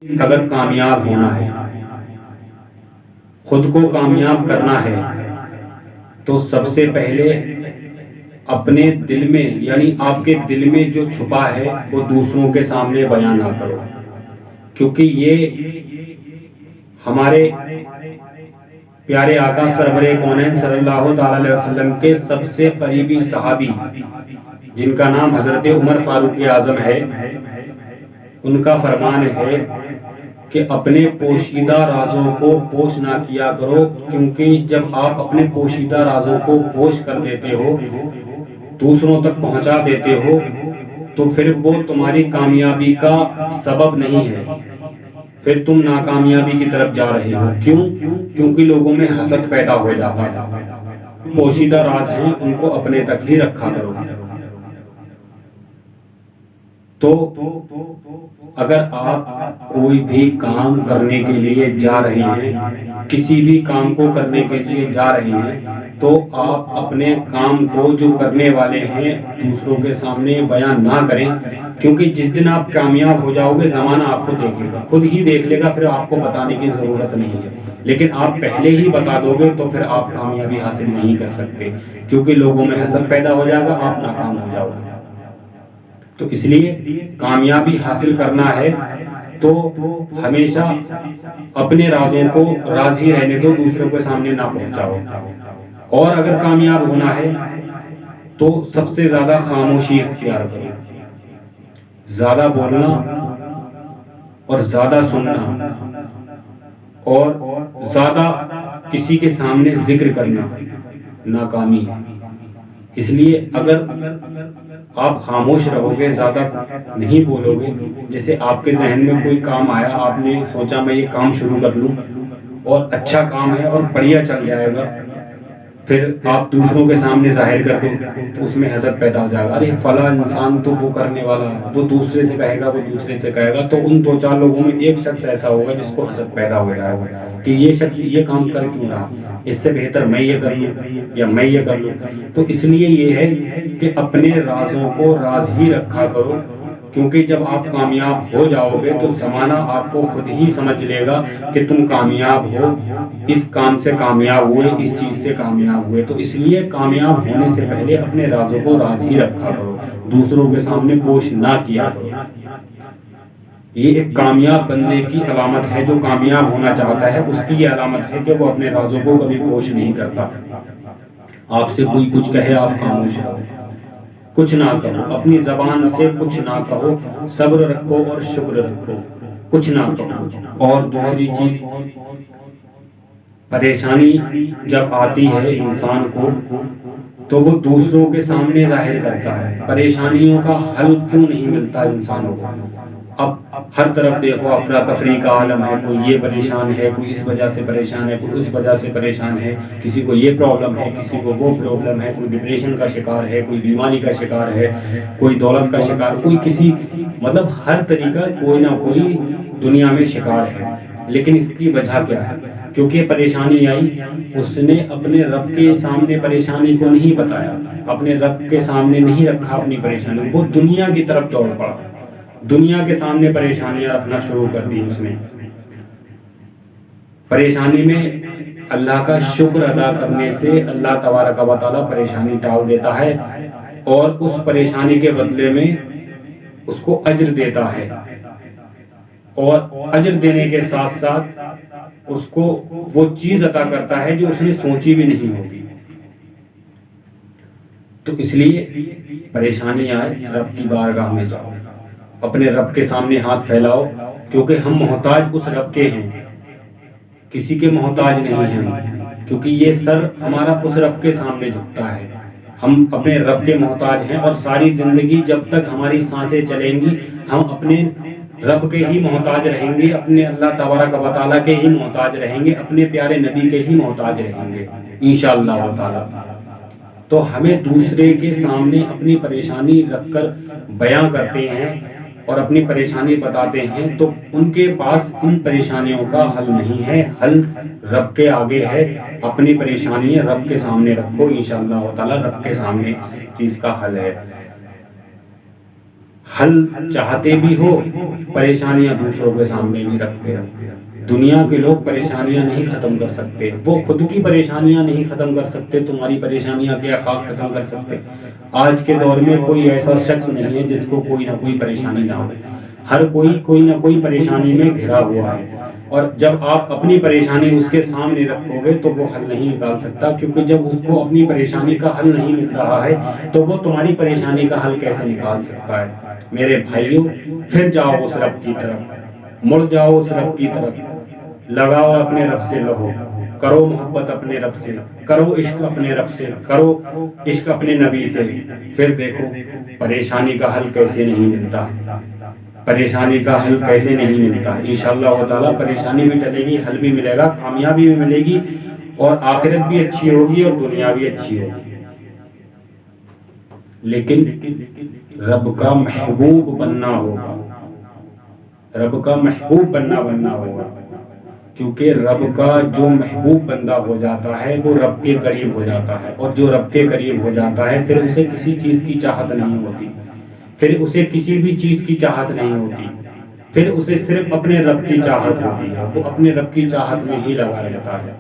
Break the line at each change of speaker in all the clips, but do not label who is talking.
اگر کامیاب ہونا ہے، خود کو کامیاب کرنا ہے، تو سب سے پہلے اپنے دل میں، یعنی آپ کے دل میں جو چھپا ہے وہ دوسروں کے سامنے بیان نہ کرو، کیونکہ یہ ہمارے پیارے آقا سرور کونین صلی اللہ تعالی علیہ وسلم کے سب سے قریبی صحابی جن کا نام حضرت عمر فاروق اعظم ہے، ان کا فرمان ہے کہ اپنے پوشیدہ رازوں کو پوش نہ کیا کرو، کیونکہ جب آپ اپنے پوشیدہ رازوں کو پوش کر دیتے ہو، دوسروں تک پہنچا دیتے ہو، تو پھر وہ تمہاری کامیابی کا سبب نہیں ہے، پھر تم ناکامیابی کی طرف جا رہے ہو۔ کیوں؟ کیونکہ لوگوں میں حسد پیدا ہو جاتا ہے۔ پوشیدہ راز ہیں، ان کو اپنے تک ہی رکھا کرو۔ تو اگر آپ کوئی بھی کام کرنے کے لیے جا رہے ہیں، کسی بھی کام کو کرنے کے لیے جا رہے ہیں، تو آپ اپنے کام کو جو کرنے والے ہیں دوسروں کے سامنے بیان نہ کریں، کیونکہ جس دن آپ کامیاب ہو جاؤ گے زمانہ آپ کو دیکھ لے گا، خود ہی دیکھ لے گا، پھر آپ کو بتانے کی ضرورت نہیں ہے۔ لیکن آپ پہلے ہی بتا دو گے تو پھر آپ کامیابی حاصل نہیں کر سکتے، کیونکہ لوگوں میں حسد پیدا ہو جائے گا، آپ ناکام ہو جاؤ گے۔ تو اس لیے کامیابی حاصل کرنا ہے تو ہمیشہ اپنے رازوں کو راز ہی رہنے دو، دوسروں کے سامنے نہ پہنچاؤ۔ اور اگر کامیاب ہونا ہے تو سب سے زیادہ خاموشی اختیار کرو، زیادہ بولنا اور زیادہ سننا اور زیادہ کسی کے سامنے ذکر کرنا ناکامی ہے۔ اس لیے اگر آپ خاموش رہو گے، زیادہ نہیں بولو گے، جیسے آپ کے ذہن میں کوئی کام آیا، آپ نے سوچا میں یہ کام شروع کر لوں اور اچھا کام ہے اور بڑھیا چل جائے گا، پھر آپ دوسروں کے سامنے ظاہر کر دو تو اس میں حسد پیدا ہو جائے گا، ارے فلاں انسان تو وہ کرنے والا ہے، وہ دوسرے سے کہے گا، وہ دوسرے سے کہے گا، تو ان دو چار لوگوں میں ایک شخص ایسا ہوگا جس کو حسد پیدا ہو جائے گا کہ یہ شخص یہ کام کر کیوں رہا، اس سے بہتر میں یہ کر لوں یا میں یہ کر لوں۔ تو اس لیے یہ ہے کہ اپنے رازوں کو راز ہی رکھا کرو، کیونکہ جب آپ کامیاب ہو جاؤ گے تو زمانہ آپ کو خود ہی سمجھ لے گا کہ تم کامیاب ہو، اس کام سے کامیاب ہوئے، اس چیز سے کامیاب ہوئے۔ تو اس لیے کامیاب ہونے سے پہلے اپنے رازوں کو راز ہی رکھا کرو، دوسروں کے سامنے پوش نہ کیا کرو۔ یہ ایک کامیاب بندے کی علامت ہے، جو کامیاب ہونا چاہتا ہے اس کی یہ علامت ہے کہ وہ اپنے رازوں کو کبھی پوش نہیں کرتا۔ آپ سے کوئی کچھ کہے آپ خاموش رہو، کچھ نہ کہو، اپنی زبان سے کچھ نہ کہو، صبر رکھو اور شکر رکھو، کچھ نہ کہو۔ اور دوسری چیز، پریشانی جب آتی ہے انسان کو تو وہ دوسروں کے سامنے ظاہر کرتا ہے۔ پریشانیوں کا حل کیوں نہیں ملتا انسانوں کو؟ اب ہر طرف دیکھو افراتفری کا عالم ہے، کوئی یہ پریشان ہے، کوئی اس وجہ سے پریشان ہے، کوئی اس وجہ سے پریشان ہے، کسی کو یہ پرابلم ہے، کسی کو وہ پرابلم ہے، کوئی ڈپریشن کا شکار ہے، کوئی بیماری کا شکار ہے، کوئی دولت کا شکار، کوئی کسی، مطلب ہر طریقہ کوئی نہ کوئی دنیا میں شکار ہے۔ لیکن اس کی وجہ کیا ہے؟ کیونکہ پریشانی آئی، اس نے اپنے رب کے سامنے پریشانی کو نہیں بتایا، اپنے رب کے سامنے نہیں رکھا اپنی پریشانی، وہ دنیا کی طرف دوڑ پڑا، دنیا کے سامنے پریشانیاں رکھنا شروع کر دی اس نے۔ پریشانی میں اللہ کا شکر ادا کرنے سے اللہ تبارک و تعالیٰ پریشانی ٹال دیتا ہے، اور اس پریشانی کے بدلے میں اس کو اجر دیتا ہے، اور اجر دینے کے ساتھ ساتھ اس کو وہ چیز عطا کرتا ہے جو اس نے سوچی بھی نہیں ہوگی۔ تو اس لیے پریشانی آئے رب کی بارگاہ میں جاؤ، اپنے رب کے سامنے ہاتھ پھیلاؤ، کیونکہ ہم محتاج اس رب کے ہیں، کسی کے محتاج نہیں ہیں، کیونکہ یہ سر ہمارا اس رب کے سامنے جھکتا ہے۔ ہم اپنے رب کے محتاج ہیں، اور ساری زندگی جب تک ہماری سانسیں چلیں گی ہم اپنے رب کے ہی محتاج رہیں گے، اپنے اللہ تبارک و تعالیٰ کے ہی محتاج رہیں گے، اپنے پیارے نبی کے ہی محتاج رہیں گے انشاءاللہ تعالیٰ۔ تو ہمیں دوسرے کے سامنے اپنی پریشانی رکھ کر بیان کرتے ہیں اور اپنی پریشانی بتاتے ہیں، تو ان کے پاس ان پریشانیوں کا حل نہیں ہے، حل رب کے آگے ہے۔ اپنی پریشانی رب کے سامنے رکھو، انشاءاللہ تعالیٰ رب کے سامنے اس چیز کا حل ہے۔ حل چاہتے بھی ہو، پریشانیاں دوسروں کے سامنے بھی رکھتے ہو۔ دنیا کے لوگ پریشانیاں نہیں ختم کر سکتے، وہ خود کی پریشانیاں نہیں ختم کر سکتے، تمہاری پریشانیاں کیا خاک ختم کر سکتے۔ آج کے دور میں کوئی ایسا شخص نہیں ہے جس کو کوئی نہ کوئی پریشانی نہ ہو، ہر کوئی نہ کوئی پریشانی میں گھرا ہوا ہے، اور جب آپ اپنی پریشانی اس کے سامنے رکھو گے تو وہ حل نہیں نکال سکتا، کیونکہ جب اس کو اپنی پریشانی کا حل نہیں مل رہا ہے تو وہ تمہاری پریشانی کا حل کیسے نکال سکتا ہے۔ میرے بھائیوں، پھر جاؤ اس رب کی طرف، مڑ جاؤ اس رب کی طرف، لگاؤ اپنے رب سے لہو، کرو محبت اپنے رب سے، کرو عشق اپنے رب سے، کرو عشق اپنے نبی سے، پھر دیکھو پریشانی کا حل کیسے نہیں ملتا، پریشانی کا حل کیسے نہیں ملتا۔ انشاءاللہ تعالیٰ پریشانی بھی ٹلے گی، حل بھی ملے گا، کامیابی بھی ملے گی، اور آخرت بھی اچھی ہوگی اور دنیا بھی اچھی ہوگی۔ لیکن رب کا محبوب بننا ہوگا، رب کا محبوب بننا ہوگا، کیونکہ رب کا جو محبوب بندہ ہو جاتا ہے وہ رب کے قریب ہو جاتا ہے، اور جو رب کے قریب ہو جاتا ہے پھر اسے کسی چیز کی چاہت نہیں ہوتی، پھر اسے کسی بھی چیز کی چاہت نہیں ہوتی، پھر اسے صرف اپنے رب کی چاہت ہوتی ہے، وہ اپنے رب کی چاہت میں ہی لگا رہتا ہے۔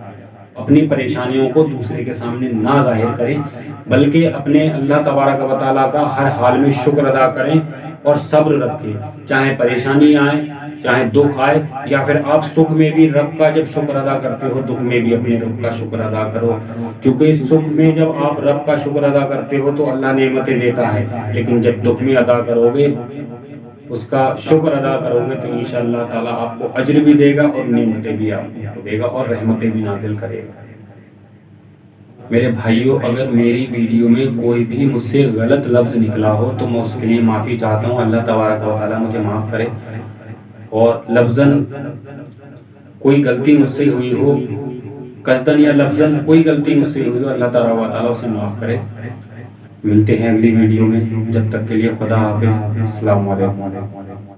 اپنی پریشانیوں کو دوسرے کے سامنے نہ ظاہر کریں، بلکہ اپنے اللہ تبارک و تعالیٰ کا ہر حال میں شکر ادا کریں اور صبر رکھیں، چاہے پریشانی آئے، چاہے دکھ آئے، یا پھر آپ سکھ میں بھی رب کا جب شکر ادا کرتے ہو، دکھ میں بھی اپنے رب کا شکر ادا کرو، کیونکہ سکھ میں جب آپ رب کا شکر ادا کرتے ہو تو اللہ نعمتیں دیتا ہے، لیکن جب دکھ میں ادا کرو گے، اس کا شکر ادا کرو گے، تو انشاءاللہ تعالیٰ آپ کو اجر بھی دے گا اور نعمتیں بھی آپ کو دے گا اور رحمتیں بھی نازل کرے گا۔ میرے بھائیوں، اگر میری ویڈیو میں کوئی بھی مجھ سے غلط لفظ نکلا ہو تو میں اس کے لیے معافی چاہتا ہوں، اللہ تبارک و تعالیٰ مجھے معاف کرے، اور لفظاً کوئی غلطی مجھ سے ہوئی ہو، قصداً یا لفظاً کوئی غلطی مجھ سے ہوئی ہو، اللہ تبارک و تعالیٰ اسے معاف کرے۔ ملتے ہیں اگلی ویڈیو میں، جب تک کے لیے خدا حافظ، السلام علیکم۔